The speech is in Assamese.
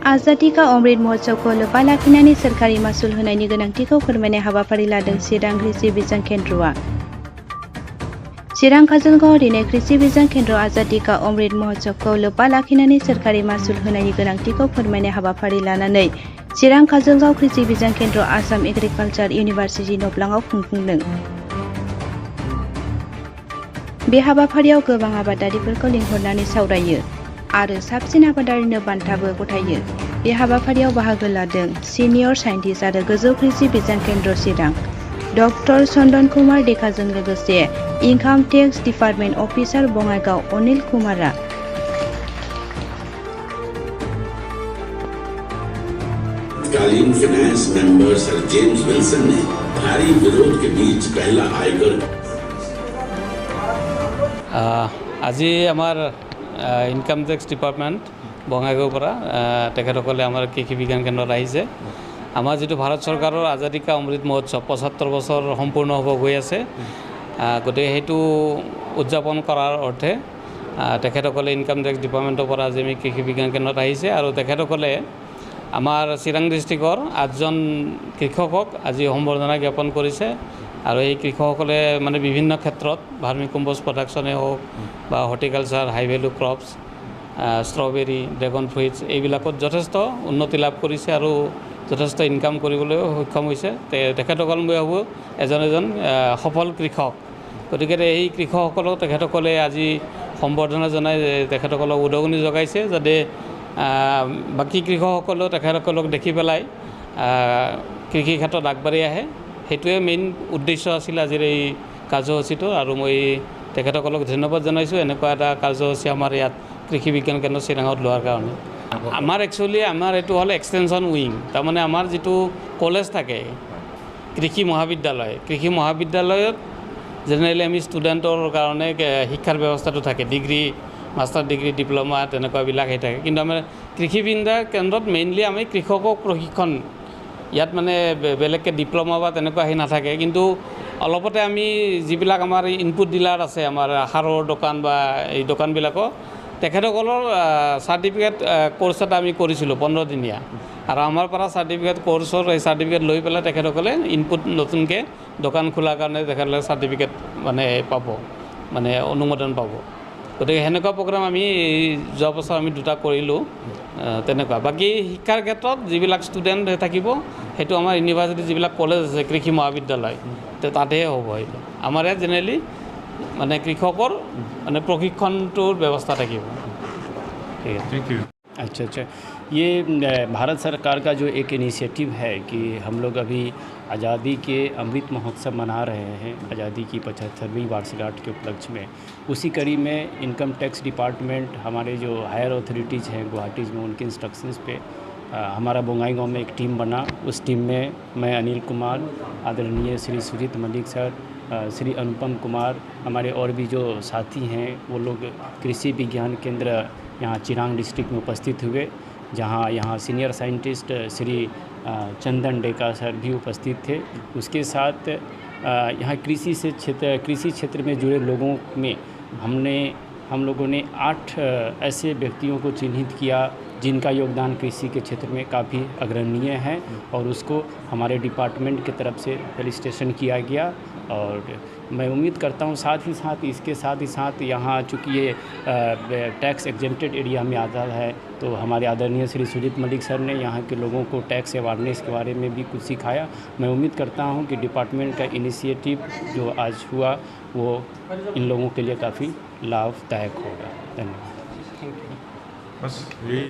आजादी का अमृत महोत्सवखौ लोब्बा लाखिनानै सोरखारि मासुल होनायनि गोनांथिखौ फोरमायनाय हाबाफारि लादों चिरां कृषि बिजों केन्द्रआ। चिरां काजलगांव दिनै कृषि बिजों केन्द्र आजादी का अमृत महोत्सवखौ लोब्बा लाखिनानै सोरखारि मासुल होनायनि गोनांथिखौ फोरमायनाय हाबाफारि लानानै चिरां काजलगांव कृषि बिजों केन्द्र आसाम एग्रिकालचार इउनिभारसिटि नब्लाङाव खुंफुंदों। बे हाबाफारियाव गोबां आबादारिफोरखौ लिंहरनानै सावरायो आरो साबसिन आबादारिनो बान्थाबो गथायो। बे हाबाफारियाव बाहागो लादों सिनियर साइन्टिस्ट आरो गोजौ कृषि बिजों केन्द्र चिरां डक्टर चन्दन कुमार डेकाजों लोगोसे इनकाम टेक्स डिपार्टमेन्ट अफिसार बङाइगाव अनिल कुमारा। तत्कालीन finance member sir James Wilson ने भारी विरोध के बीच पहला आयकर আজি আমাৰ ইনকাম টেক্স ডিপাৰ্টমেণ্ট বঙাইগাঁৱৰ পৰা তেখেতসকলে আমাৰ কৃষি বিজ্ঞান কেন্দ্ৰত আহিছে। আমাৰ যিটো ভাৰত চৰকাৰৰ আজাদী কা অমৃত মহোৎসৱ ৭৫ বছৰ সম্পূৰ্ণ হ'ব গৈ আছে, গতিকে সেইটো উদযাপন কৰাৰ অৰ্থে তেখেতসকলে ইনকাম টেক্স ডিপাৰ্টমেণ্টৰ পৰা আজি আমি কৃষি বিজ্ঞান কেন্দ্ৰত আহিছে আৰু তেখেতসকলে আমাৰ চিৰাং ডিষ্ট্ৰিক্টৰ ৮জন কৃষকক আজি সম্বৰ্ধনা জ্ঞাপন কৰিছে। আৰু এই কৃষকসকলে মানে বিভিন্ন ক্ষেত্ৰত ভাৰ্মি কম্পোষ্ট প্ৰডাকশ্যনে হওক বা horticulture, high value crops, strawberry, dragon fruits এইবিলাকত যথেষ্ট উন্নতি লাভ কৰিছে আৰু যথেষ্ট ইনকাম কৰিবলৈ সক্ষম হৈছে। তেখেতসকল মই ভাবোঁ এজন সফল কৃষক। গতিকে এই কৃষকসকলক তেখেতসকলে আজি সম্বৰ্ধনা জনাই তেখেতসকলক উদগনি যোগাইছে যাতে বাকী কৃষকসকলেও তেখেতসকলক দেখি পেলাই কৃষি ক্ষেত্ৰত আগবাঢ়ি আহে। সেইটোৱে মেইন উদ্দেশ্য আছিল আজিৰ এই কাৰ্যসূচীটো আৰু মই তেখেতসকলক ধন্যবাদ জনাইছোঁ এনেকুৱা এটা কাৰ্যসূচী আমাৰ ইয়াত কৃষি বিজ্ঞান কেন্দ্ৰ চিৰাঙত লোৱাৰ কাৰণে। আমাৰ একচুৱেলি এইটো হ'ল এক্সটেনশ্যন উইং, তাৰমানে আমাৰ যিটো কলেজ থাকে কৃষি মহাবিদ্যালয়ত জেনেৰেলি আমি ষ্টুডেণ্টৰ কাৰণে শিক্ষাৰ ব্যৱস্থাটো থাকে, ডিগ্ৰী, মাষ্টাৰ ডিগ্ৰী, ডিপ্ল'মা তেনেকুৱাবিলাক হৈ থাকে। কিন্তু আমাৰ কৃষি বিজ্ঞান কেন্দ্ৰত মেইনলি আমি কৃষকক প্ৰশিক্ষণ, ইয়াত মানে বেলেগকৈ ডিপ্ল'মা বা তেনেকুৱা নাথাকে। কিন্তু অলপতে আমি যিবিলাক আমাৰ ইনপুট ডিলাৰ আছে, আমাৰ সাৰৰ দোকান বা এই দোকানবিলাকক তেখেতসকলৰ চাৰ্টিফিকেট কোৰ্চ এটা আমি কৰিছিলোঁ 15 দিনীয়া আৰু আমাৰ পৰা চাৰ্টিফিকেট কোৰ্চৰ এই চাৰ্টিফিকেট লৈ পেলাই তেখেতসকলে ইনপুট নতুনকৈ দোকান খোলাৰ কাৰণে তেখেতসকলে চাৰ্টিফিকেট মানে পাব, মানে অনুমোদন পাব। গতিকে সেনেকুৱা প্ৰগ্ৰাম আমি যোৱা বছৰ আমি 2টা কৰিলোঁ তেনেকুৱা। বাকী শিক্ষাৰ ক্ষেত্ৰত যিবিলাক ষ্টুডেণ্ট থাকিব সেইটো আমাৰ ইউনিভাৰ্চিটি যিবিলাক কলেজ আছে কৃষি মহাবিদ্যালয় তাতেহে হ'ব। সেইটো আমাৰ ইয়াত জেনেৰেলি মানে কৃষকৰ মানে প্ৰশিক্ষণটোৰ ব্যৱস্থা থাকিব। ঠিক আছে, थैंक यू। अच्छा, ये भारत सरकार का जो एक इनिशिएटिव है कि हम लोग अभी आज़ादी के अमृत महोत्सव मना रहे हैं, आज़ादी की 75वीं वर्षगांठ के उपलक्ष्य में, उसी कड़ी में इनकम टैक्स डिपार्टमेंट हमारे जो हायर अथॉरिटीज़ हैं गुवाहाटी में उनके इंस्ट्रक्शंस पे हमारा बोंगाईगांव में एक टीम बना। उस टीम में मैं अनिल कुमार, आदरणीय श्री सुजीत मलिक सर, श्री अनुपम कुमार, हमारे और भी जो साथी हैं वो लोग कृषि विज्ञान केंद्र यहाँ चिरांग डिस्ट्रिक्ट में उपस्थित हुए, जहाँ यहाँ सीनियर साइंटिस्ट श्री चंदन डेका सर भी उपस्थित थे। उसके साथ यहाँ कृषि क्षेत्र में जुड़े लोगों में हम लोगों ने 8 ऐसे व्यक्तियों को चिन्हित किया जिनका योगदान कृषि के क्षेत्र में काफ़ी अग्रणीय है और उसको हमारे डिपार्टमेंट की तरफ से फेलिसिटेशन किया गया। और मैं उम्मीद करता हूँ इसके साथ ही साथ यहाँ चूँकि ये टैक्स एग्जेम्प्टेड एरिया में आता है, तो हमारे आदरणीय श्री सुजीत मलिक सर ने यहाँ के लोगों को टैक्स अवेयरनेस के बारे में भी कुछ सिखाया। मैं उम्मीद करता हूँ कि डिपार्टमेंट का इनिशिएटिव जो आज हुआ वो इन लोगों के लिए काफ़ी लाभदायक होगा। धन्यवाद। Thank you. बस